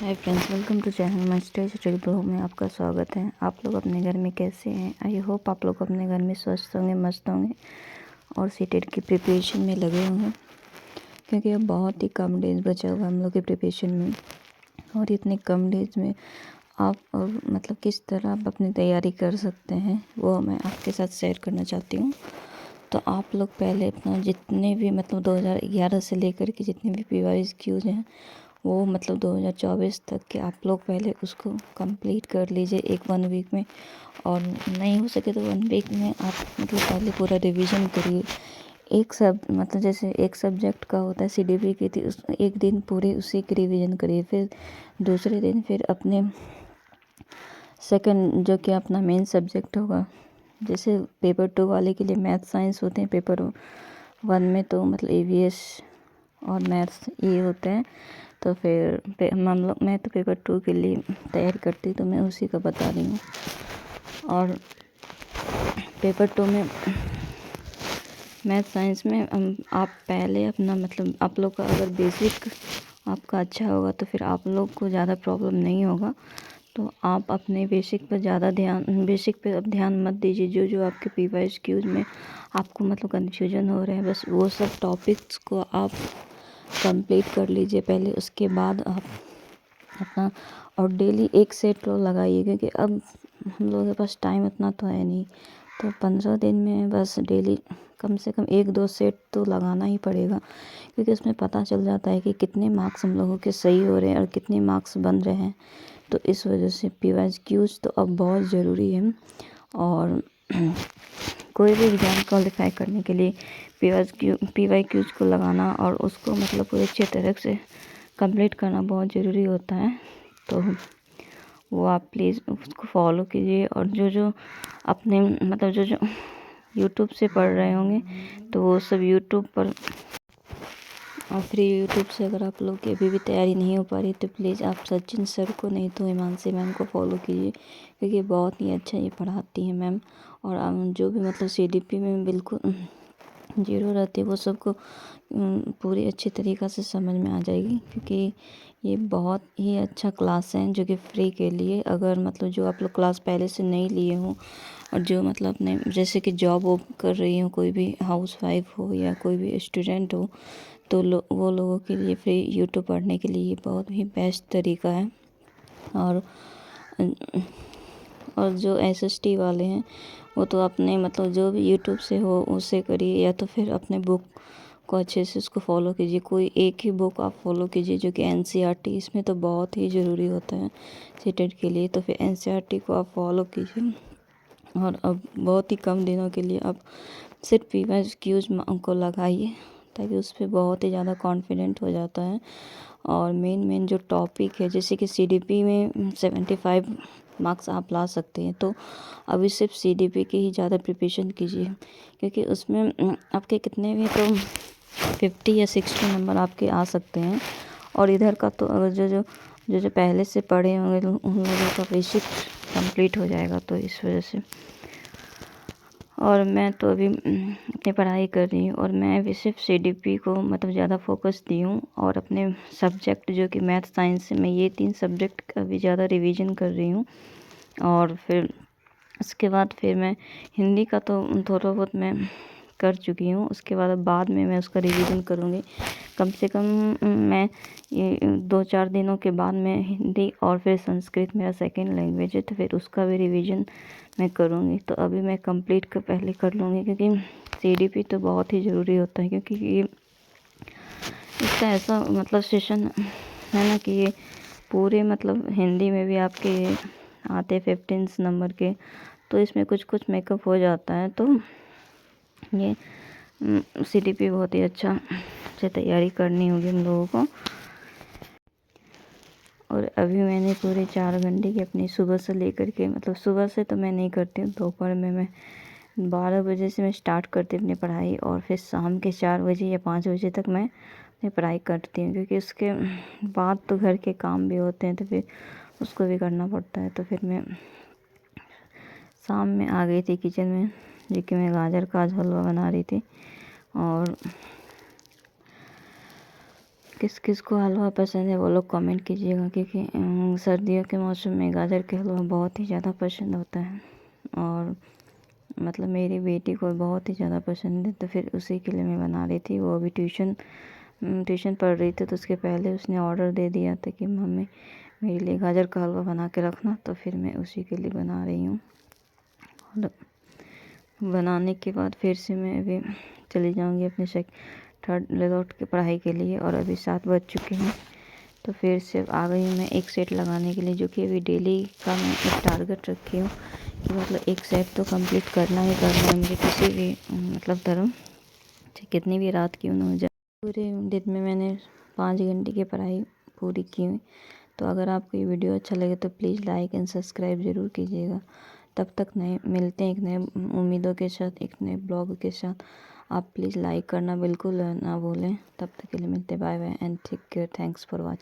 Hi friends, welcome to channel master study blog में आपका स्वागत है। आप लोग अपने घर में कैसे हैं? आई होप आप लोग अपने घर में स्वस्थ होंगे, मस्त होंगे और सीटेट की प्रिपरेशन में लगे होंगे, क्योंकि अब बहुत ही कम डेज बचा हुआ हम लोग के प्रिपरेशन में। और इतने कम डेज में आप मतलब किस तरह आप अपनी तैयारी कर सकते हैं वो मैं आपके साथ शेयर करना चाहती हूँ। तो आप लोग पहले अपना जितने भी 2011 से लेकर के जितने भी PYQs हैं वो 2024 तक के आप लोग पहले उसको कंप्लीट कर लीजिए एक 1 वीक में। और नहीं हो सके तो 1 वीक में आप पहले पूरा रिवीजन करिए। एक जैसे एक सब्जेक्ट का होता है CDP की थी, उस एक दिन पूरे उसी की रिवीजन करिए। फिर दूसरे दिन फिर अपने सेकंड जो कि अपना मेन सब्जेक्ट होगा, जैसे पेपर 2 वाले के लिए मैथ साइंस होते हैं, पेपर 1 में तो EVS और मैथ्स ये होते हैं। तो फिर मैं तो पेपर 2 के लिए तैयारी करती, तो मैं उसी का बता रही हूँ। और पेपर 2 में मैथ साइंस में आप पहले अपना आप लोग का अगर बेसिक आपका अच्छा होगा तो फिर आप लोग को ज़्यादा प्रॉब्लम नहीं होगा। तो आप अपने बेसिक पे अब ध्यान मत दीजिए। जो आपके PYQs में आपको कन्फ्यूजन हो रहा है, बस वो सब टॉपिक्स को आप कंप्लीट कर लीजिए पहले। उसके बाद आप अपना और डेली एक सेट लो लगाइए, क्योंकि अब हम लोगों के पास टाइम इतना तो है नहीं। तो 15 दिन में बस डेली कम से कम 1-2 सेट तो लगाना ही पड़ेगा, क्योंकि उसमें पता चल जाता है कि कितने मार्क्स हम लोगों के सही हो रहे हैं और कितने मार्क्स बन रहे हैं। तो इस वजह से PYQs तो अब बहुत ज़रूरी है। और कोई भी एग्ज़ाम क्वालिफाई करने के लिए PYQs को लगाना और उसको पूरे अच्छे तरह से कंप्लीट करना बहुत ज़रूरी होता है। तो वो आप प्लीज़ उसको फॉलो कीजिए। और जो अपने जो यूट्यूब से पढ़ रहे होंगे तो वो सब यूट्यूब पर और फ्री यूट्यूब से अगर आप लोग की अभी भी तैयारी नहीं हो पा रही तो प्लीज़ आप सचिन सर को नहीं तो हिमांशी मैम को फॉलो कीजिए, क्योंकि बहुत ही अच्छा ये पढ़ाती हैं मैम। और जो भी CDP में बिल्कुल जीरो रहती है वो सबको पूरी अच्छी तरीक़ा से समझ में आ जाएगी, क्योंकि ये बहुत ही अच्छा क्लास है जो कि फ्री के लिए। अगर जो आप लोग क्लास पहले से नहीं लिए हों और जो अपने जैसे कि जॉब वॉब कर रही हो, कोई भी हाउसवाइफ हो या कोई भी स्टूडेंट हो, तो वो लोगों के लिए फ्री यूट्यूब पढ़ने के लिए ये बहुत ही बेस्ट तरीका है। और जो SST वाले हैं वो तो अपने जो भी यूट्यूब से हो उसे करिए, या तो फिर अपने बुक को अच्छे से उसको फॉलो कीजिए। कोई एक ही बुक आप फॉलो कीजिए जो कि NCERT, इसमें तो बहुत ही ज़रूरी होता है सीटेट के लिए। तो फिर NCERT को आप फॉलो कीजिए। और अब बहुत ही कम दिनों के लिए आप सिर्फ PYQs को लगाइए, ताकि उस पर बहुत ही ज़्यादा कॉन्फिडेंट हो जाता है। और मेन जो टॉपिक है, जैसे कि CDP में 75 मार्क्स आप ला सकते हैं, तो अभी सिर्फ CDP की ही ज़्यादा प्रिपरेशन कीजिए, क्योंकि उसमें आपके कितने भी तो 50 या 60 नंबर आपके आ सकते हैं। और इधर का तो अगर जो पहले से पढ़े होंगे तो उन लोगों का बेसिक कंप्लीट हो जाएगा। तो इस वजह से और मैं तो अभी अपनी पढ़ाई कर रही हूँ, और मैं भी सिर्फ CDP को ज़्यादा फोकस दी हूँ। और अपने सब्जेक्ट जो कि मैथ साइंस से मैं ये 3 सब्जेक्ट का भी ज़्यादा रिवीजन कर रही हूँ। और फिर उसके बाद फिर मैं हिंदी का तो थोड़ा बहुत मैं कर चुकी हूँ। उसके बाद में मैं उसका रिवीजन करूँगी। कम से कम मैं ये 2-4 दिनों के बाद मैं हिंदी और फिर संस्कृत मेरा सेकंड लैंग्वेज है, तो फिर उसका भी रिवीजन मैं करूँगी। तो अभी मैं कंप्लीट को पहले कर लूँगी, क्योंकि CDP तो बहुत ही ज़रूरी होता है, क्योंकि ये इसका ऐसा सेशन है ना कि ये पूरे हिंदी में भी आपके आते 15 नंबर के, तो इसमें कुछ मेकअप हो जाता है। तो ये CDP बहुत ही अच्छा से तैयारी करनी होगी हम लोगों को। और अभी मैंने पूरे 4 घंटे की अपनी सुबह से लेकर के सुबह से तो मैं नहीं करती हूँ, दोपहर में मैं 12 बजे से मैं स्टार्ट करती हूँ अपनी पढ़ाई, और फिर शाम के 4 बजे या 5 बजे तक मैं अपनी पढ़ाई करती हूँ, क्योंकि उसके बाद तो घर के काम भी होते हैं, तो फिर उसको भी करना पड़ता है। तो फिर मैं शाम में आ गई थी किचन में, जो कि मैं गाजर का हलवा बना रही थी। और किस किस को हलवा पसंद है वो लोग कमेंट कीजिएगा, क्योंकि सर्दियों के मौसम में गाजर के हलवा बहुत ही ज़्यादा पसंद होता है और मतलब मेरी बेटी को बहुत ही ज़्यादा पसंद है, तो फिर उसी के लिए मैं बना रही थी। वो अभी ट्यूशन पढ़ रही थी, तो उसके पहले उसने ऑर्डर दे दिया था कि मम्मी मेरे लिए गाजर का हलवा बना के रखना, तो फिर मैं उसी के लिए बना रही हूँ। और बनाने के बाद फिर से मैं अभी चली जाऊँगी अपने थर्ड लेआउट की पढ़ाई के लिए, और अभी 7 बज चुके हैं, तो फिर से आ गई हूँ मैं एक सेट लगाने के लिए, जो कि अभी डेली का मैं एक टारगेट रखी हूँ कि मतलब एक सेट तो कंप्लीट करना ही करना है मुझे, किसी भी मतलब तरह चाहे कितनी भी रात क्यों ना हो जाए। पूरे दिन में मैंने 5 घंटे की पढ़ाई पूरी की हुई। तो अगर आपको ये वीडियो अच्छा लगे तो प्लीज़ लाइक एंड सब्सक्राइब ज़रूर कीजिएगा। तब तक नए मिलते हैं एक नए उम्मीदों के साथ, एक नए ब्लॉग के साथ। आप प्लीज़ लाइक करना बिल्कुल ना भूलें। तब तक के लिए मिलते, bye bye and take care, thanks for watching.